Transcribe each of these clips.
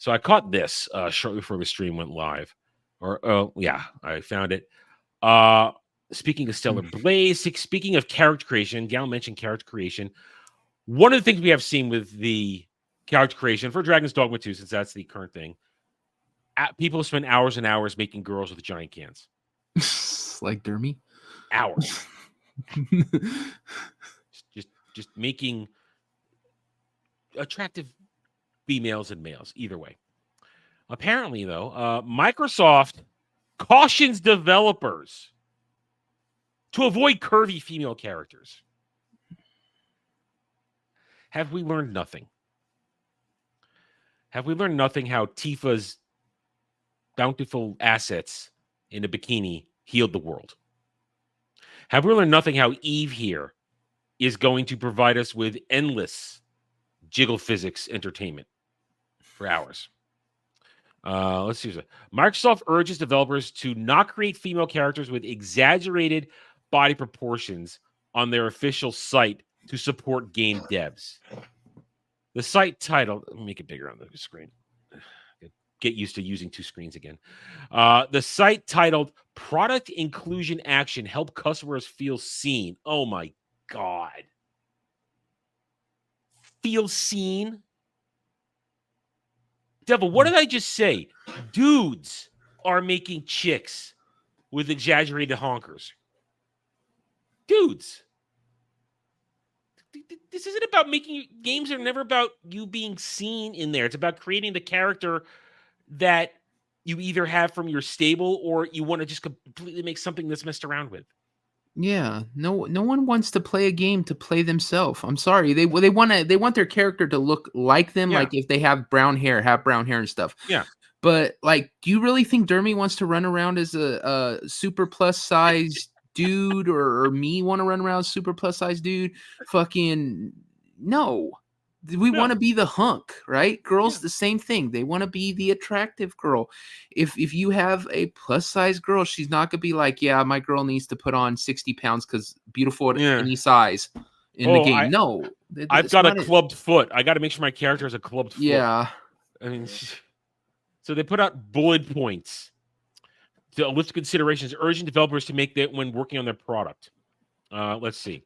So I caught this shortly before the stream went live. I found it. Speaking of Stellar Blaze, speaking of character creation, Gal mentioned character creation. One of the things we have seen with the character creation for Dragon's Dogma 2, since that's the current thing, people spend hours and hours making girls with giant cans. Like Dermy? Hours. just making attractive females and males, either way. Apparently, though, Microsoft cautions developers to avoid curvy female characters. Have we learned nothing? Have we learned nothing how Tifa's bountiful assets in a bikini healed the world? Have we learned nothing how Eve here is going to provide us with endless jiggle physics entertainment for hours? Let's see. Microsoft urges developers to not create female characters with exaggerated body proportions on their official site to support game devs. The site title, let me make it bigger on the screen. Get used to using two screens again. The site titled Product Inclusion Action Help Customers Feel Seen. Oh my God. Feel seen? Devil, what did I just say? Dudes are making chicks with exaggerated honkers. Dudes. This isn't about making games are never about you being seen in there. It's about creating the character that you either have from your stable or you want to just completely make something that's messed around with. Yeah, no one wants to play a game to play themselves. I'm sorry. They want their character to look like them, Yeah. like if they have brown hair and stuff. Yeah. But like, do you really think Dermy wants to run around as a super plus size dude, or me want to run around as super plus size dude? Fucking no. We want to be the hunk, right? Girls, the same thing. They want to be the attractive girl. If you have a plus size girl, she's not gonna be like, yeah, my girl needs to put on 60 pounds because beautiful at any size in the game. I've got a clubbed foot. I got to make sure my character has a clubbed foot. Yeah. I mean, so they put out bullet points to list considerations, urging developers to make that when working on their product. Let's see.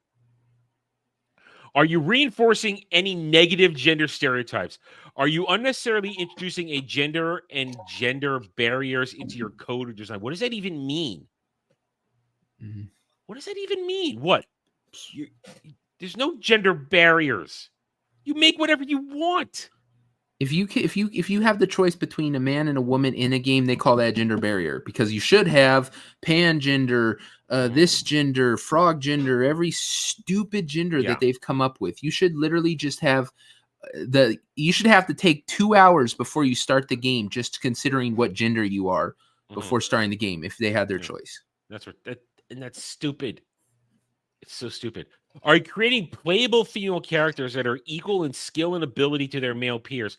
Are you reinforcing any negative gender stereotypes? Are you unnecessarily introducing a gender and gender barriers into your code or design? What does that even mean? Mm-hmm. What does that even mean? What? There's no gender barriers. You make whatever you want. If you have the choice between a man and a woman in a game, they call that a gender barrier, because you should have pan gender, this gender, frog gender, every stupid gender that they've come up with. You should literally just have you should have to take 2 hours before you start the game, just considering what gender you are before starting the game, if they had their choice. That's stupid. It's so stupid. Are you creating playable female characters that are equal in skill and ability to their male peers?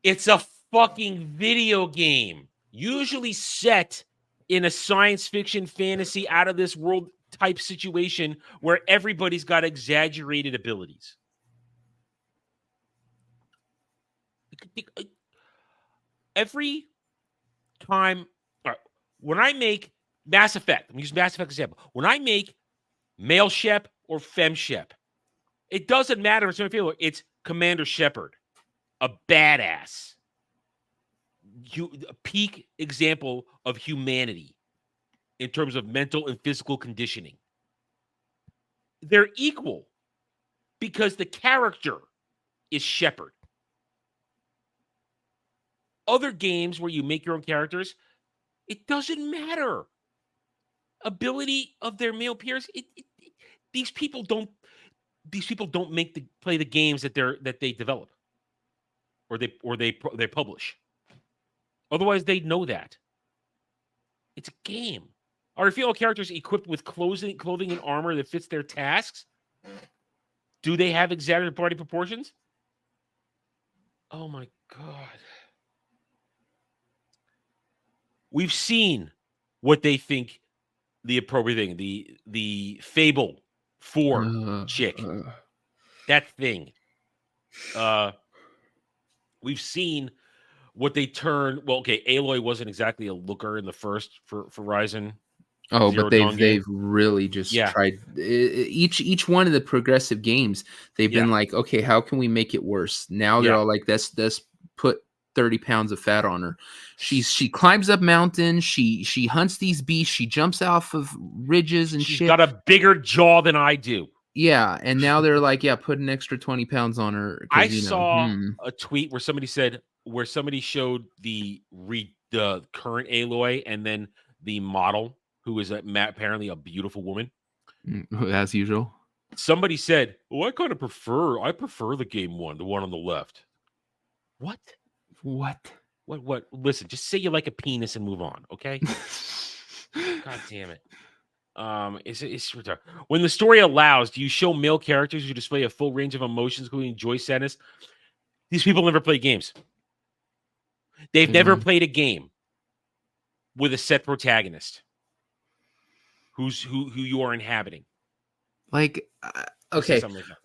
It's a fucking video game, usually set in a science fiction, fantasy, out of this world type situation where everybody's got exaggerated abilities. Every time, when I make Mass Effect, I'm using Mass Effect example. When I make male Shep or femme Shep, it doesn't matter if it's it's Commander Shepard, a badass, a peak example of humanity in terms of mental and physical conditioning. They're equal because the character is Shepard. Other games where you make your own characters, it doesn't matter. Ability of their male peers, these people don't play the games that they develop or they publish. Otherwise, they'd know that. It's a game. Are female characters equipped with clothing and armor that fits their tasks? Do they have exaggerated body proportions? Oh my God. We've seen what they think the appropriate thing, the Fable 4 chick. That thing. We've seen what they turned. Well, okay, Aloy wasn't exactly a looker in the first for Ryzen Oh, but Zero Dawn game. they've really just Yeah, tried each one of the progressive games. They've yeah. been like, okay, how can we make it worse? Now they're Yeah. all like, let's put 30 pounds of fat on her. She climbs up mountains. She hunts these beasts. She jumps off of ridges and She's shit. got a bigger jaw than I do. Yeah, and now they're like, yeah, put an extra 20 pounds on her I because saw a tweet where somebody showed the current Aloy and then the model who is apparently a beautiful woman. as usual. Somebody said, "Oh, I prefer the game one, the one on the left." What? What? What? Listen, just say you like a penis and move on, okay? God damn it. It's retarded. When the story allows, do you show male characters who display a full range of emotions, including joy, sadness? These people never play games. They've never played a game with a set protagonist who you are inhabiting. Like, Let's say okay, something like that.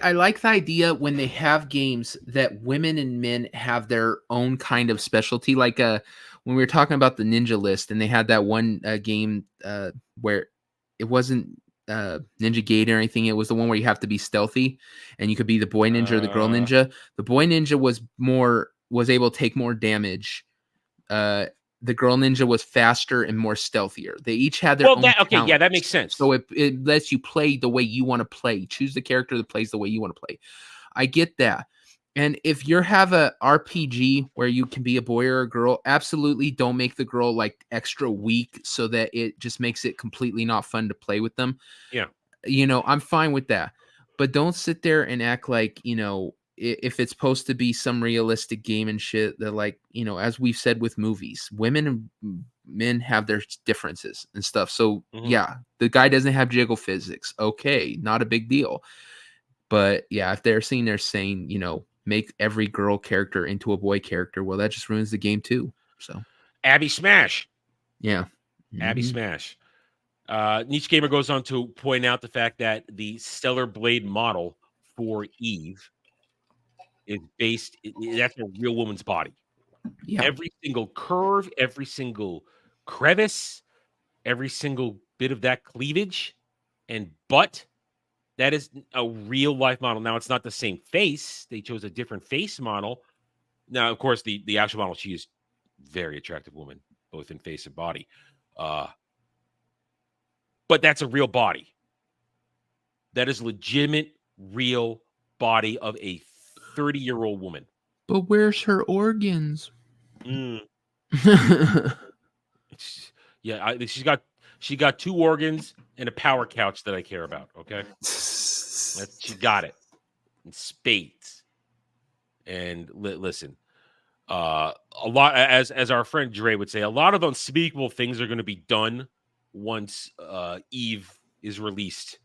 I like the idea when they have games that women and men have their own kind of specialty. Like when we were talking about the Ninja List, and they had that one game where it wasn't Ninja Gate or anything. It was the one where you have to be stealthy, and you could be the boy ninja or the girl ninja. The boy ninja was able to take more damage. The girl ninja was faster and more stealthier. They each had their own Yeah, that talents. makes sense. So it lets you play the way you want to play. Choose the character that plays the way you want to play. I get that. And if you have a RPG where you can be a boy or a girl, absolutely don't make the girl like extra weak so that it just makes it completely not fun to play with them. Yeah. I'm fine with that. But don't sit there and act like, if it's supposed to be some realistic game and shit that, like, as we've said with movies, women and men have their differences and stuff. So yeah, the guy doesn't have jiggle physics. Okay, not a big deal. But yeah, if they're saying, make every girl character into a boy character, well, that just ruins the game too. So Abby Smash. yeah. Abby Smash. Niche Gamer goes on to point out the fact that the Stellar Blade model for Eve is that's a real woman's body. Yeah. Every single curve, every single crevice, every single bit of that cleavage and butt, that is a real life model. Now, it's not the same face. They chose a different face model. Now, of course, the actual model, she is very attractive woman, both in face and body. But that's a real body. That is legitimate, real body of a 30-year-old woman. But where's her organs? Yeah, she got 2 organs and a power couch that I care about. Okay, she got it in spades. And listen, a lot, as our friend Dre would say, a lot of unspeakable things are going to be done once Eve is released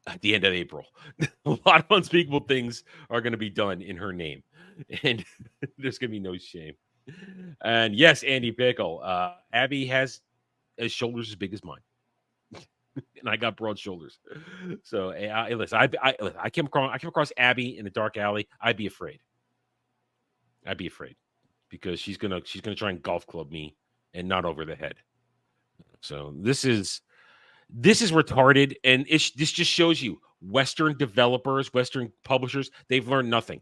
at the end of April. A lot of unspeakable things are going to be done in her name, and there's going to be no shame. And yes, Andy Pickle, Abby has shoulders as big as mine, and I got broad shoulders. So listen, I came across Abby in a dark alley. I'd be afraid. Because she's gonna try and golf club me and not over the head. So this is retarded, and this just shows you Western developers, Western publishers, they've learned nothing.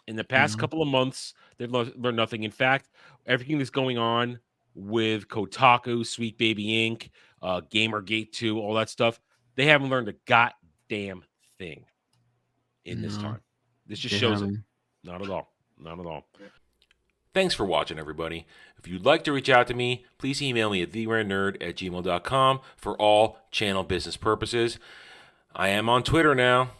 In the past couple of months, they've learned nothing. In fact, everything that's going on with Kotaku, Sweet Baby Inc., Gamergate 2, all that stuff, they haven't learned a goddamn thing in this time. This just shows it. Not at all. Not at all. Thanks for watching, everybody. If you'd like to reach out to me, please email me at theranernerd@gmail.com for all channel business purposes. I am on Twitter now,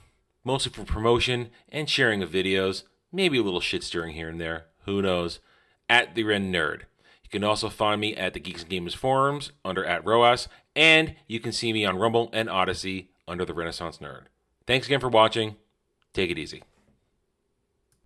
mostly for promotion and sharing of videos, maybe a little shit stirring here and there, who knows, at @theranernerd. You can also find me at the Geeks and Gamers forums under @ROAS, and you can see me on Rumble and Odyssey under the Renaissance Nerd. Thanks again for watching. Take it easy.